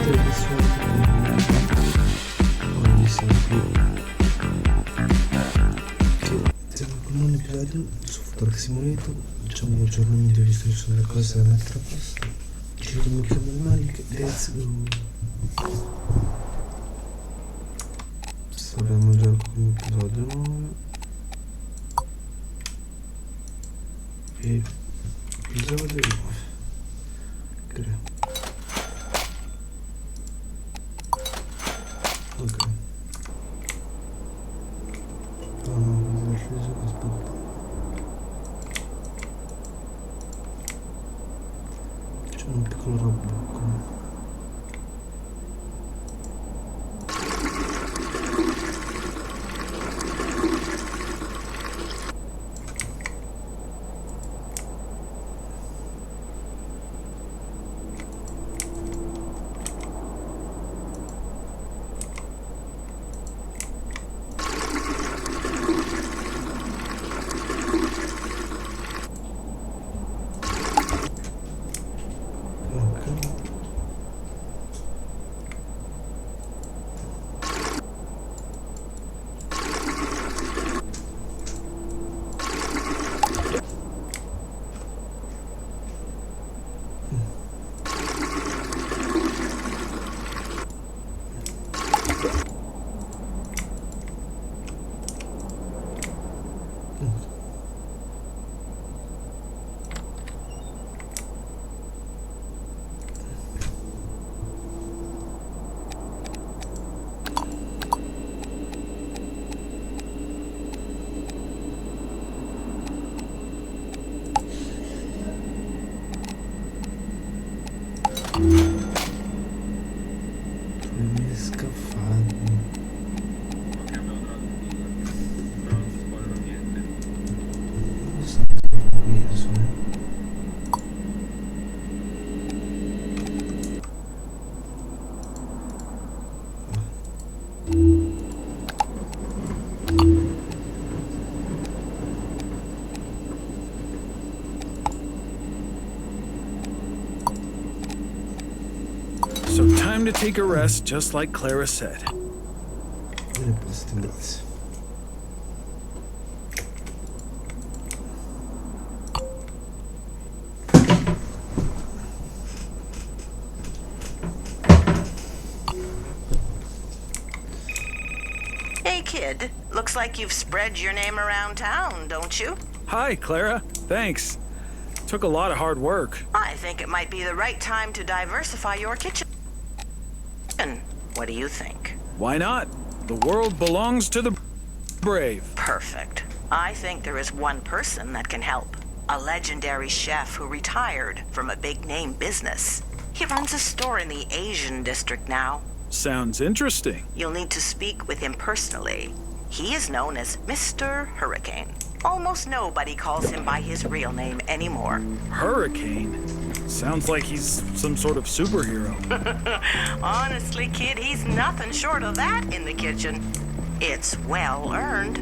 Su Simulator diciamo gli aggiornamenti, visto che ci sono le cose da mettere a posto, ci vediamo più normali che let's go. Sappiamo già come episodio 9 e episodio 9 creo. Ok, aspetta, c'è un piccolo robot. So time to take a rest, just like Clara said. Hey kid, looks like you've spread your name around town, don't you? Hi, Clara. Thanks. Took a lot of hard work. I think it might be the right time to diversify your kitchen. What do you think? Why not? The world belongs to the brave. Perfect. I think there is one person that can help. A legendary chef who retired from a big-name business. He runs a store in the Asian district now. Sounds interesting. You'll need to speak with him personally. He is known as Mr. Hurricane. Almost nobody calls him by his real name anymore. Hurricane? Sounds like he's some sort of superhero. Honestly, kid, he's nothing short of that in the kitchen. It's well earned.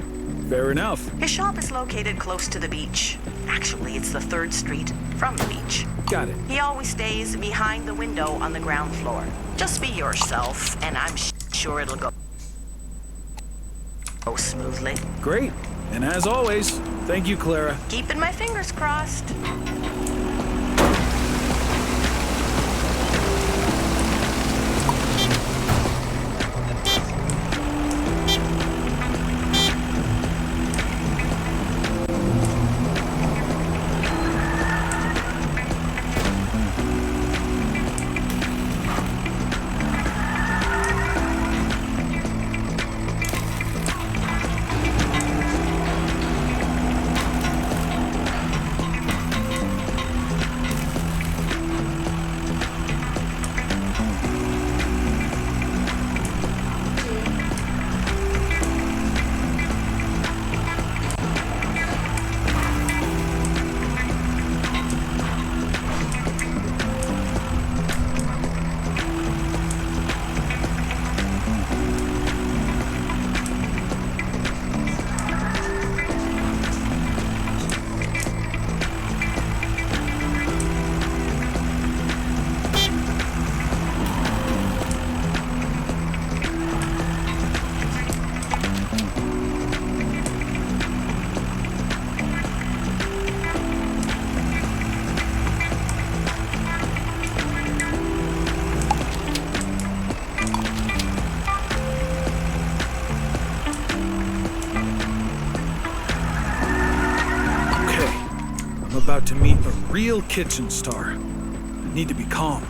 Fair enough. His shop is located close to the beach. Actually, it's the 3rd street from the beach. Got it. He always stays behind the window on the ground floor. Just be yourself, and I'm sure it'll go smoothly. Great. And as always, thank you, Clara. Keeping my fingers crossed. real kitchen star. I need to be calm.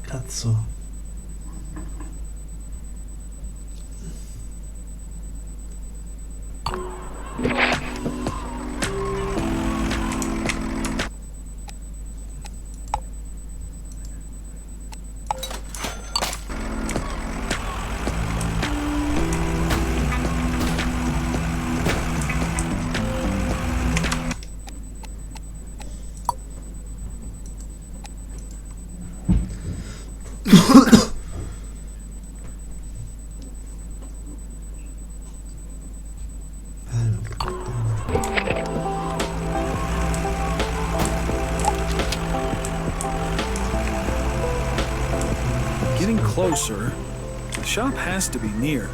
Cazzo. Getting closer. The shop has to be near.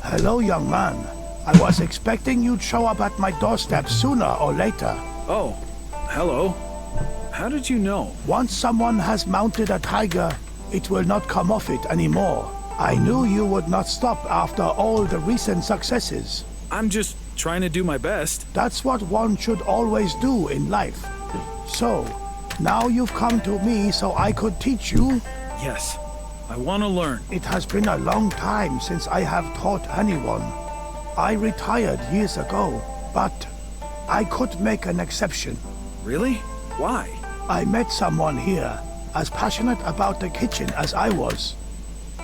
Hello, young man. I was expecting you'd show up at my doorstep sooner or later. Oh, hello. How did you know? Once someone has mounted a tiger, it will not come off it anymore. I knew you would not stop after all the recent successes. I'm just trying to do my best. That's what one should always do in life. So, now you've come to me so I could teach you? Yes, I want to learn. It has been a long time since I have taught anyone. I retired years ago, but I could make an exception. Really? Why? I met someone here as passionate about the kitchen as I was.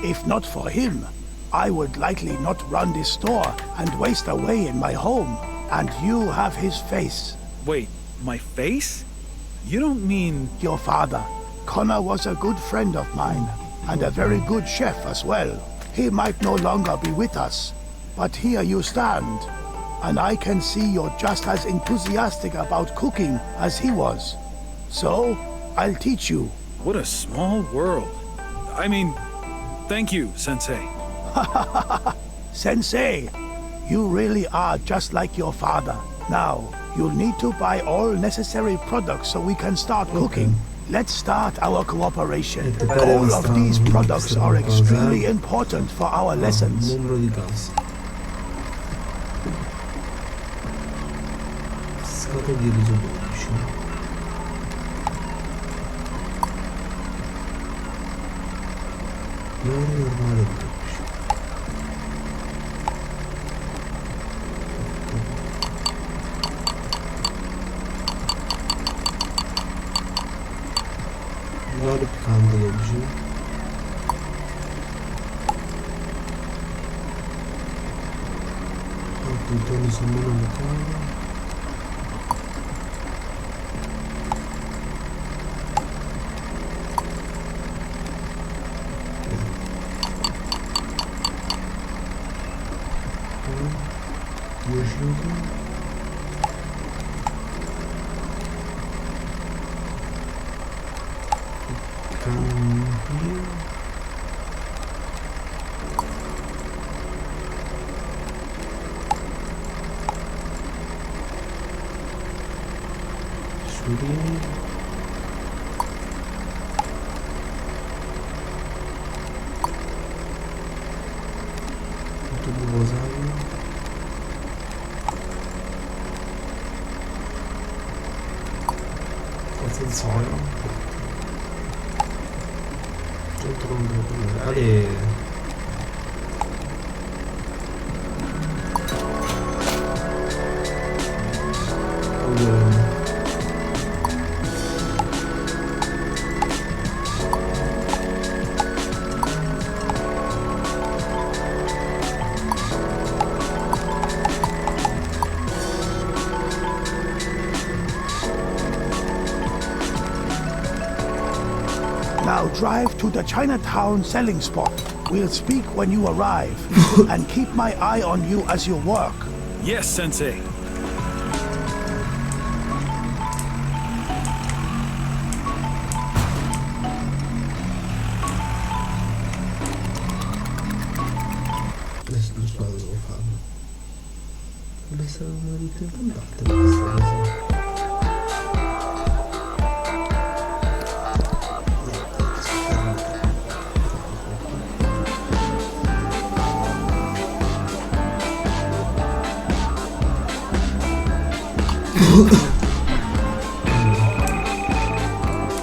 If not for him, I would likely not run this store and waste away in my home. And you have his face. Wait, my face? You don't mean... Your father. Connor was a good friend of mine, and a very good chef as well. He might no longer be with us, but here you stand, and I can see you're just as enthusiastic about cooking as he was. So, I'll teach you. What a small world. I mean, thank you, Sensei. Sensei, you really are just like your father. Now, you'll need to buy all necessary products so we can start cooking. Let's start our cooperation. All of these products are extremely important for our lessons. Numero di case. Scatola di riso 12. L'olio normale 12. L'olio piccante 12. Contorni sul meno locale. Now drive to the Chinatown selling spot. We'll speak when you arrive. And keep my eye on you as you work. Yes, Sensei. Adesso non so dove devo farlo. Deve essere una vita importante questa cosa.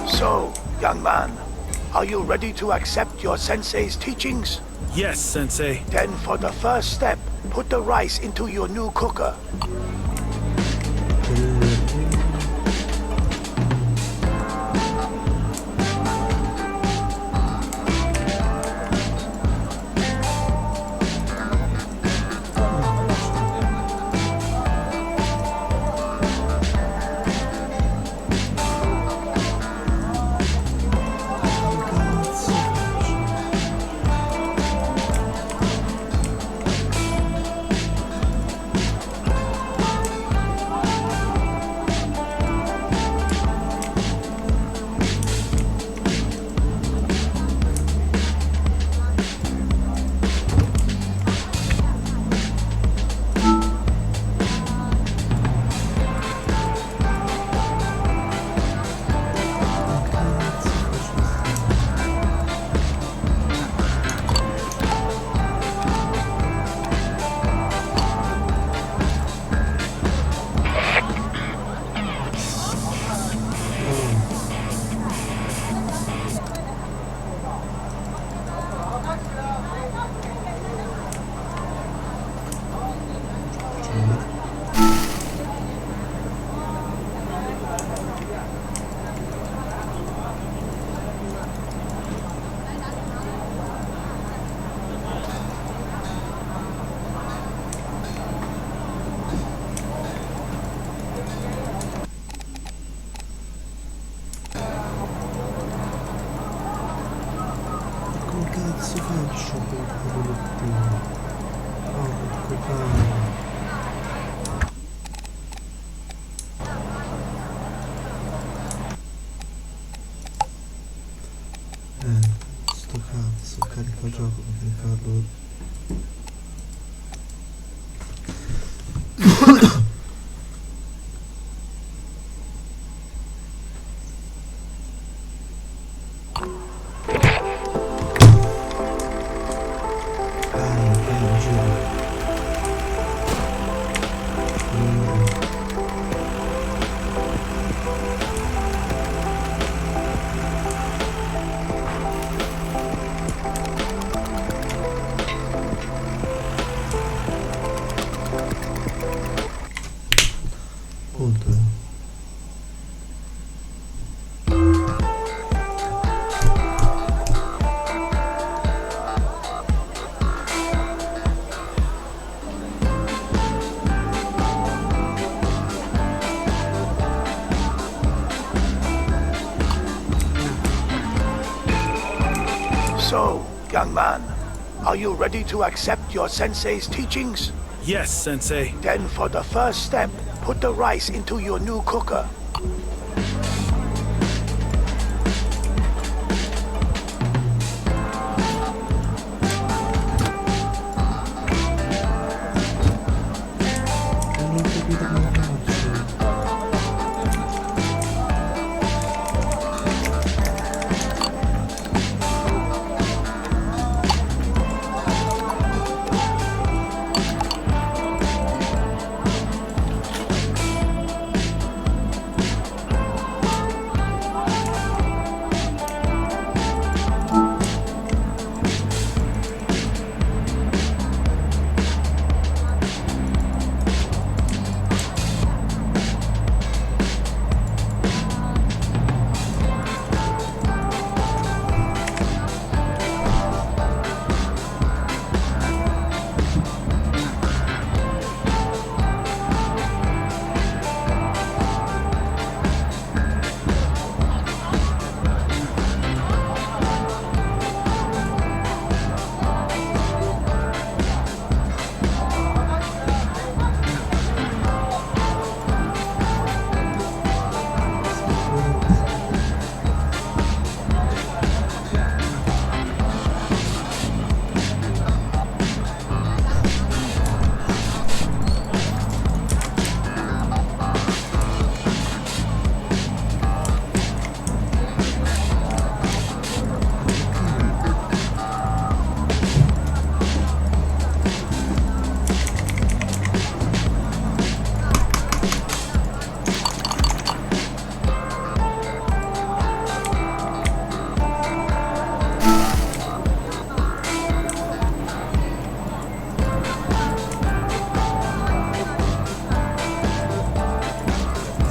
So, young man, are you ready to accept your sensei's teachings? Yes, Sensei. Then for the first step, put the rice into your new cooker. Cazzo faccio per quello prima? Porco cane. Sto cazzo, carica gioco per caricarlo. So, young man, are you ready to accept your sensei's teachings? Yes, Sensei. Then for the first step, put the rice into your new cooker.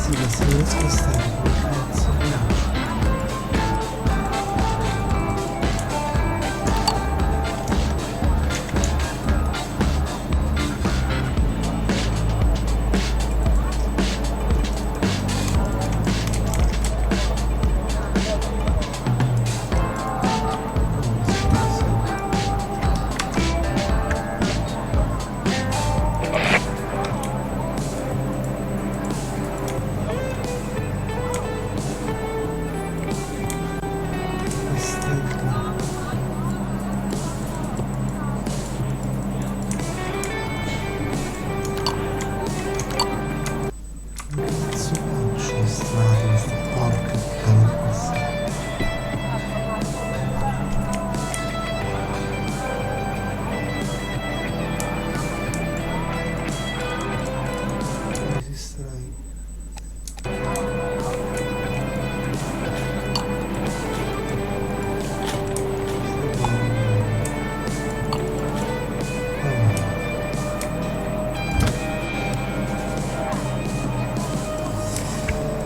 Sì, ma se non riesco a stare, come cazzo faccio?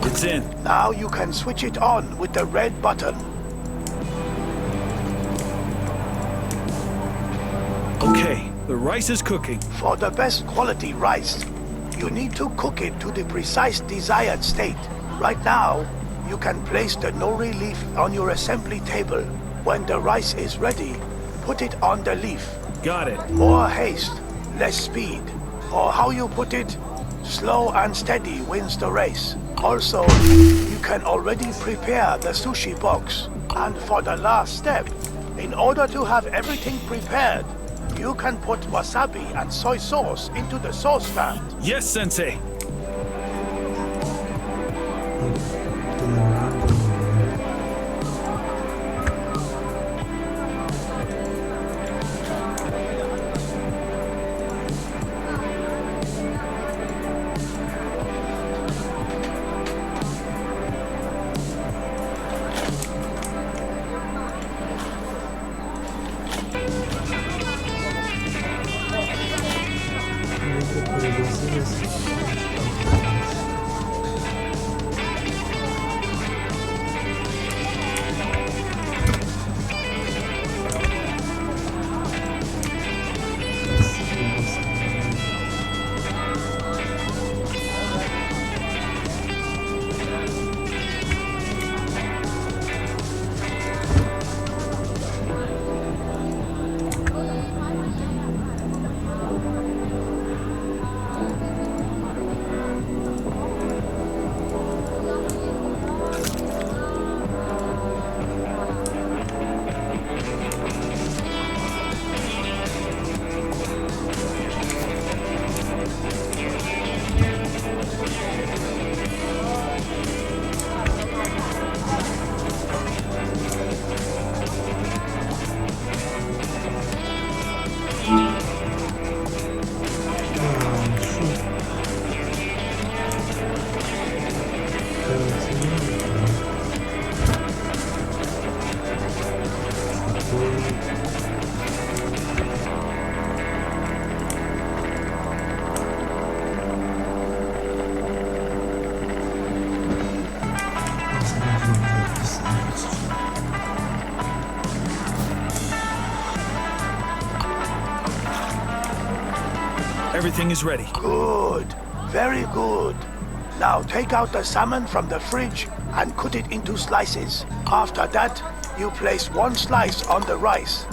It's in. Now you can switch it on with the red button. Okay, the rice is cooking. For the best quality rice, you need to cook it to the precise desired state. Right now, you can place the nori leaf on your assembly table. When the rice is ready, put it on the leaf. Got it. More haste, less speed. Or how you put it, slow and steady wins the race. Also, you can already prepare the sushi box. And for the last step, in order to have everything prepared, you can put wasabi and soy sauce into the sauce vat. Yes, Sensei. Everything is ready. Good. Very good. Now take out the salmon from the fridge and cut it into slices. After that, you place one slice on the rice.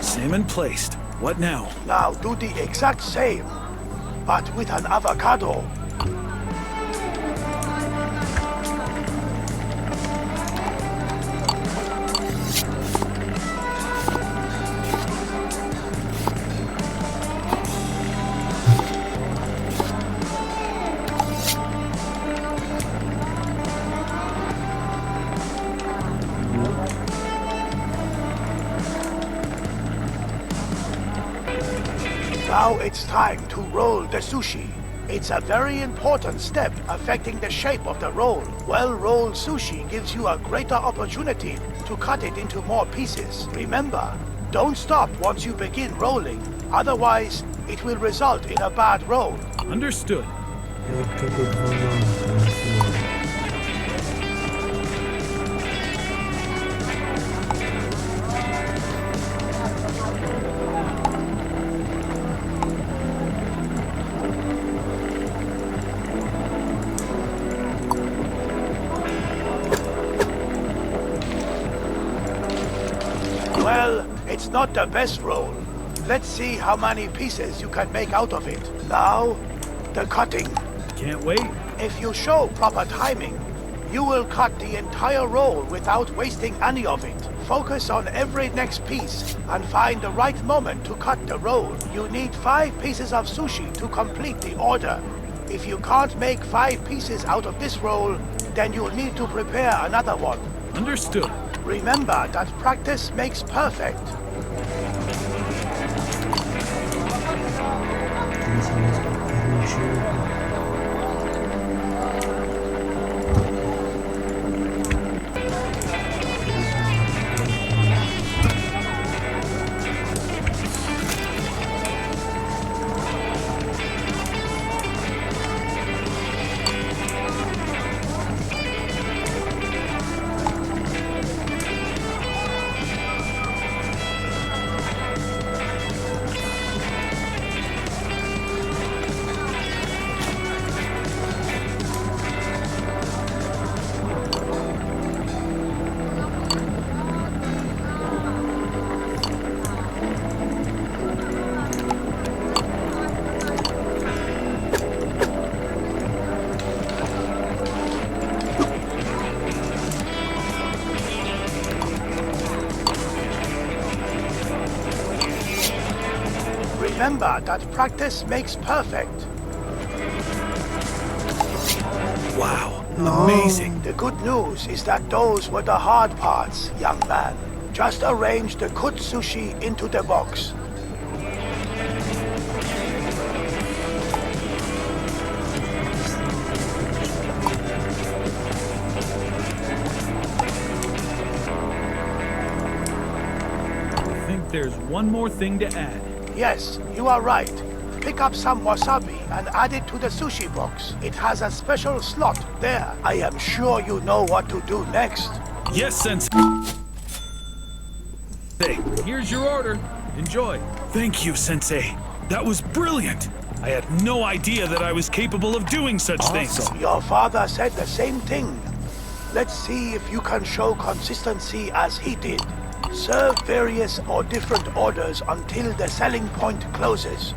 Salmon placed. What now? Now do the exact same, but with an avocado. Now it's time to roll the sushi. It's a very important step affecting the shape of the roll. Well-rolled sushi gives you a greater opportunity to cut it into more pieces. Remember, don't stop once you begin rolling. Otherwise, it will result in a bad roll. Understood. Well, it's not the best roll. Let's see how many pieces you can make out of it. Now, the cutting. Can't wait. If you show proper timing, you will cut the entire roll without wasting any of it. Focus on every next piece and find the right moment to cut the roll. You need 5 pieces of sushi to complete the order. If you can't make 5 pieces out of this roll, then you'll need to prepare another one. Understood. Remember that practice makes perfect. Remember that practice makes perfect. Wow. Amazing. The good news is that those were the hard parts, young man. Just arrange the cooked sushi into the box. I think there's one more thing to add. Yes, you are right. Pick up some wasabi and add it to the sushi box. It has a special slot there. I am sure you know what to do next. Yes, Sensei. Hey, here's your order. Enjoy. Thank you, Sensei. That was brilliant. I had no idea that I was capable of doing such things. Your father said the same thing. Let's see if you can show consistency as he did. Serve various or different orders until the selling point closes.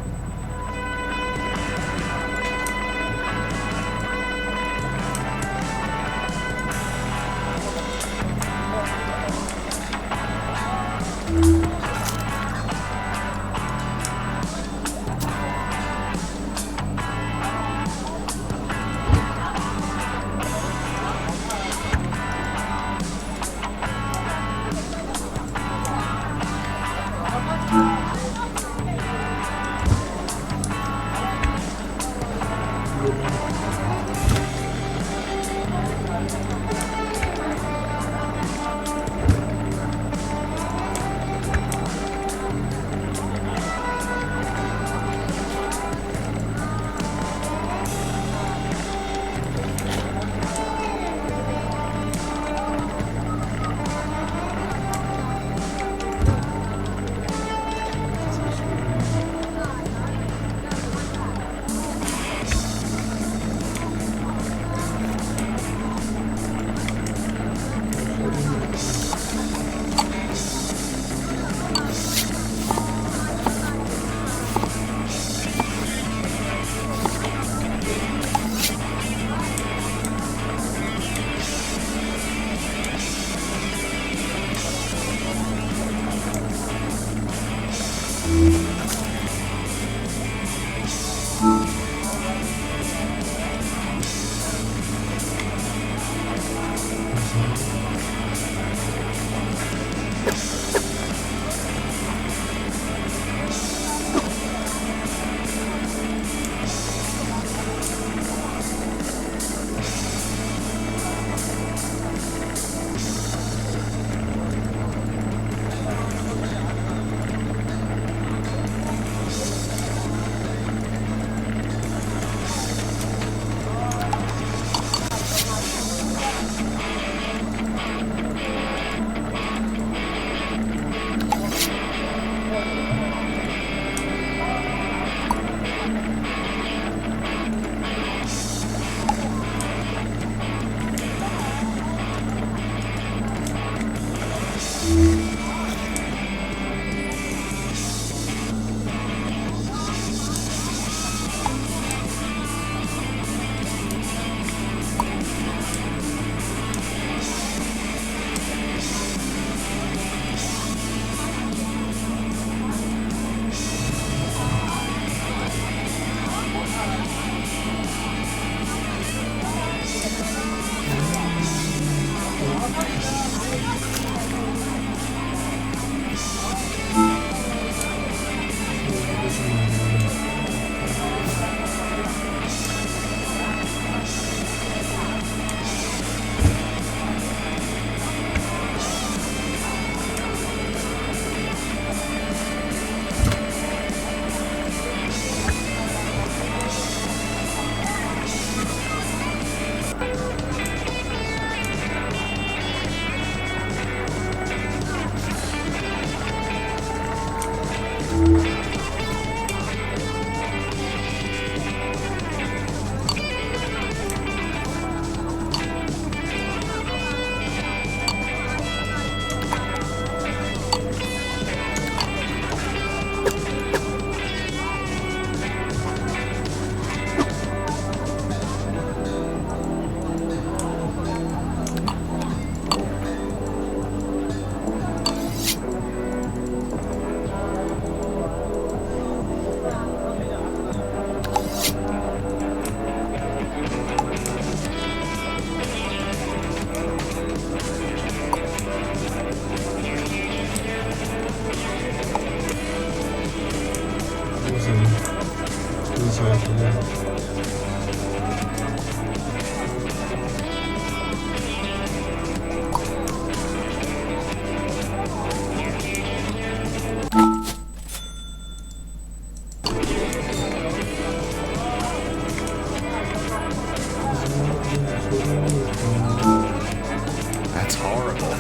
That's horrible.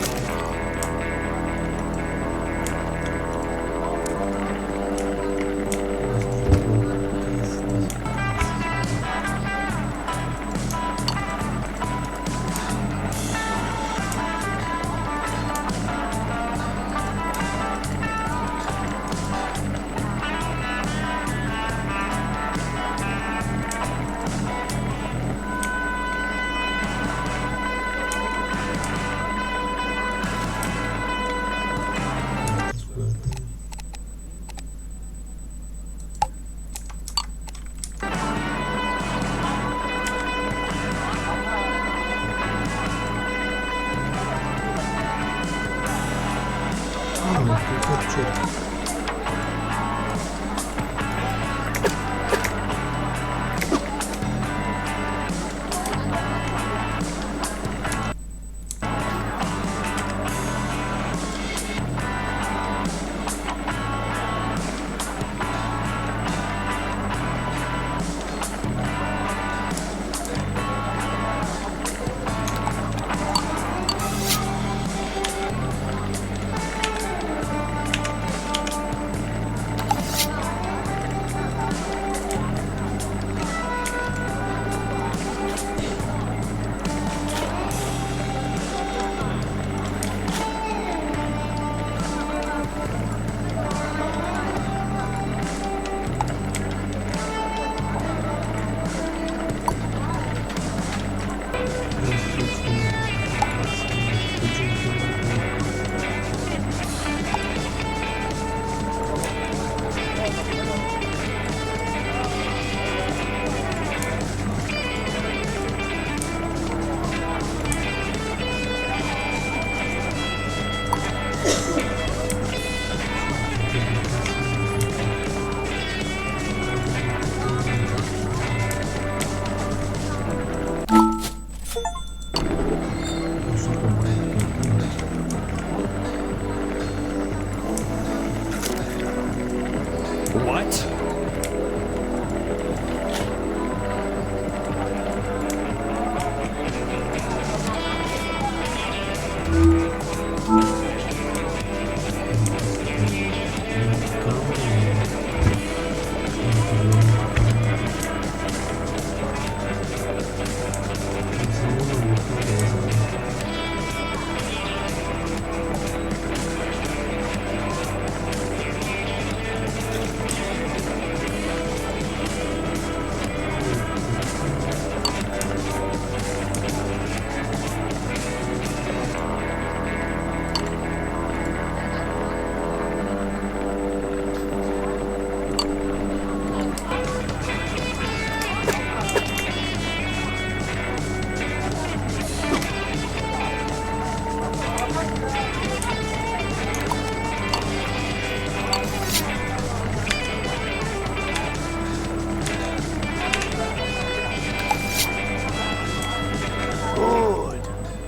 What?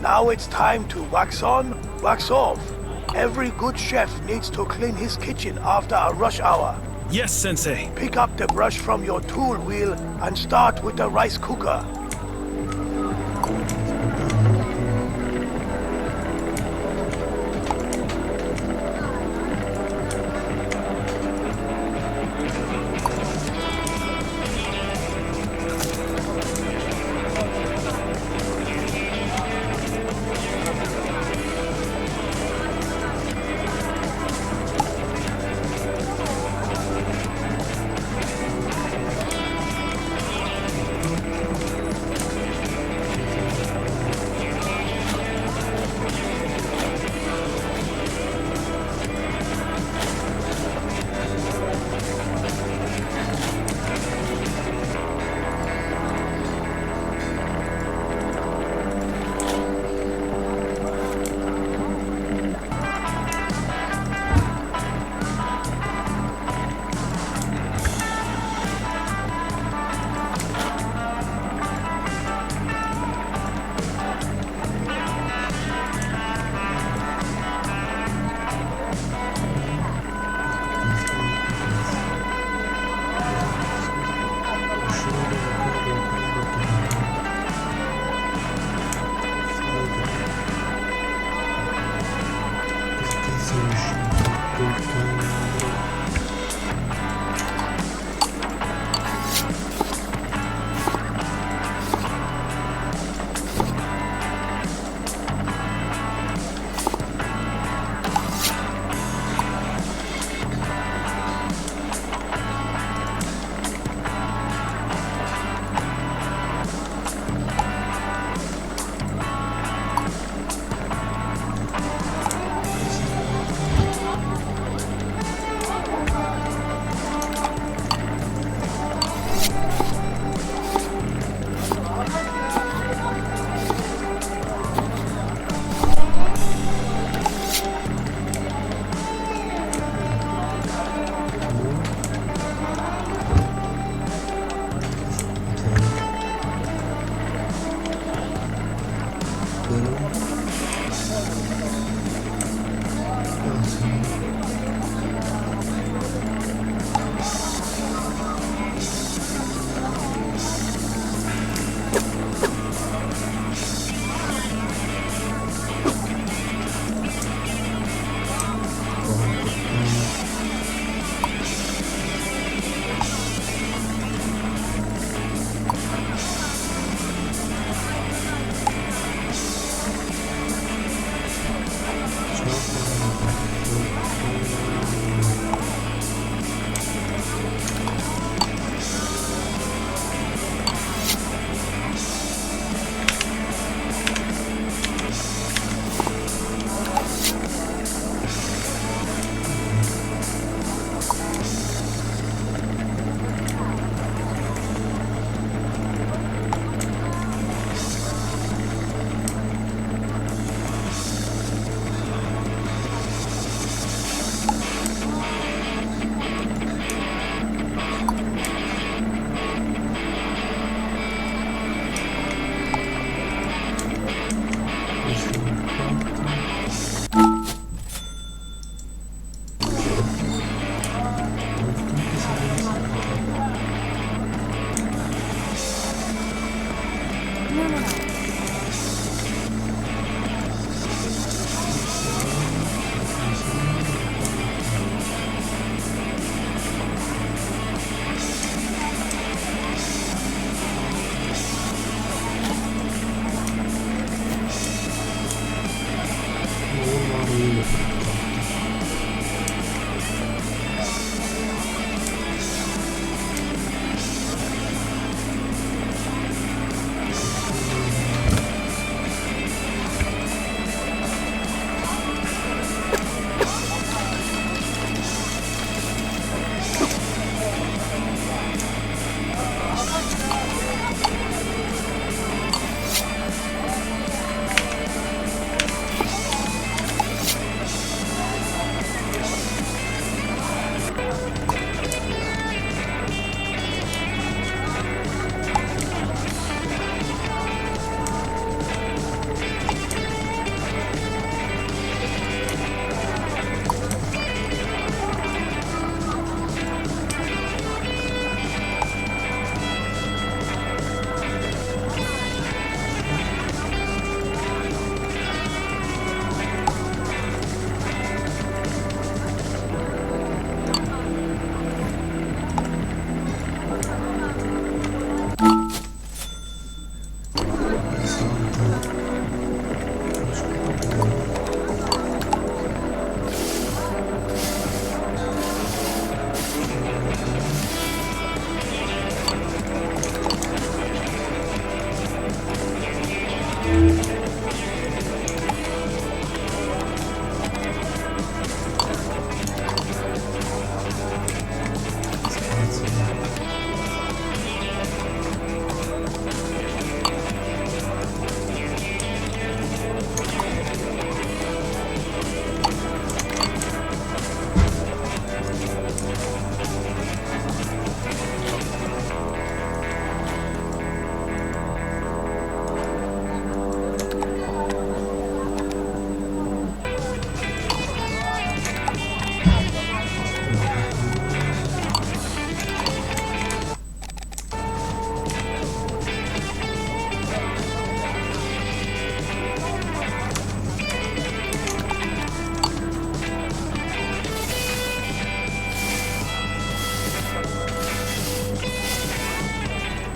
Now it's time to wax on, wax off. Every good chef needs to clean his kitchen after a rush hour. Yes, Sensei. Pick up the brush from your tool wheel and start with the rice cooker.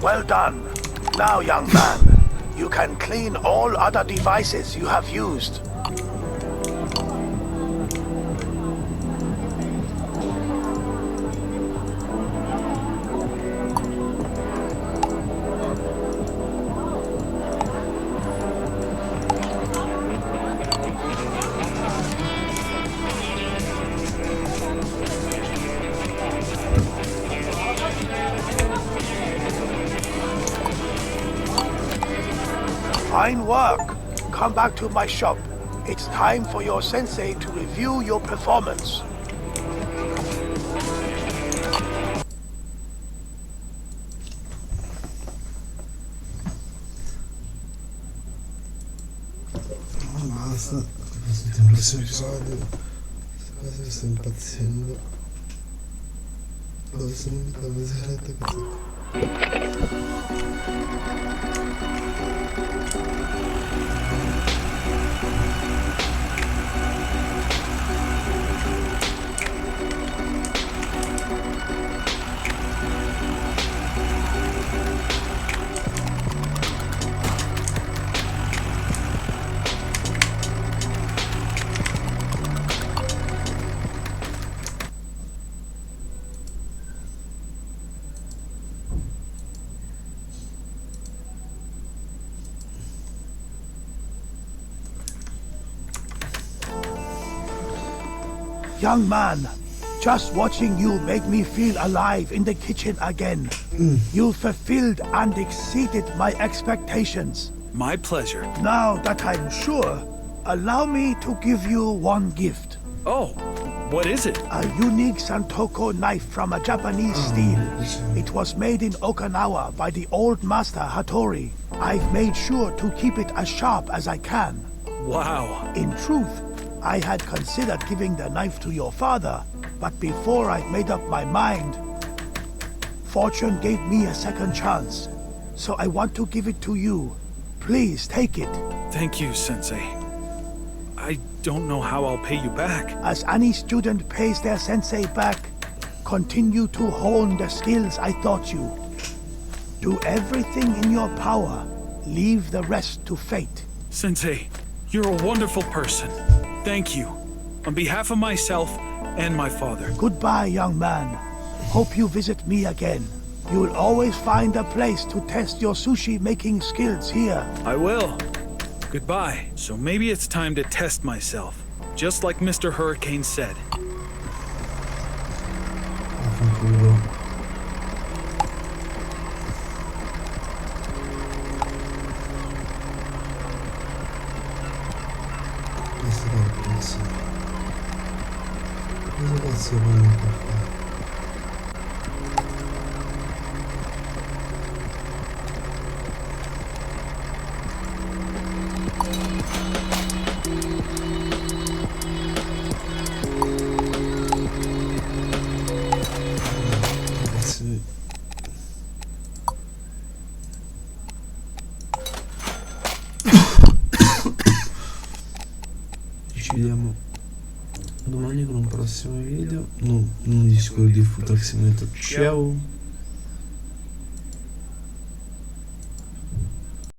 Well done. Now, young man, you can clean all other devices you have used. Fine work. Come back to my shop. It's time for your sensei to review your performance. Basta, sentiamo il prossimo episodio. Questa cosa sta impazzendo. Dove sono invitato a mezz'oretta così. Young man, just watching you make me feel alive in the kitchen again. You fulfilled and exceeded my expectations. My pleasure. Now that I'm sure, allow me to give you one gift. Oh, what is it? A unique Santoko knife from a Japanese steel. It was made in Okinawa by the old master Hattori. I've made sure to keep it as sharp as I can. Wow. In truth, I had considered giving the knife to your father, but before I'd made up my mind, fortune gave me a second chance. So I want to give it to you. Please take it. Thank you, Sensei. I don't know how I'll pay you back. As any student pays their sensei back, continue to hone the skills I taught you. Do everything in your power. Leave the rest to fate. Sensei, you're a wonderful person. Thank you. On behalf of myself and my father. Goodbye, young man. Hope you visit me again. You'll always find a place to test your sushi-making skills here. I will. Goodbye. So maybe it's time to test myself. Just like Mr. Hurricane said. Cosa cazzo voglio fare? Ci vediamo domani con un prossimo video, non di sicuro di fotocamera. Ciao.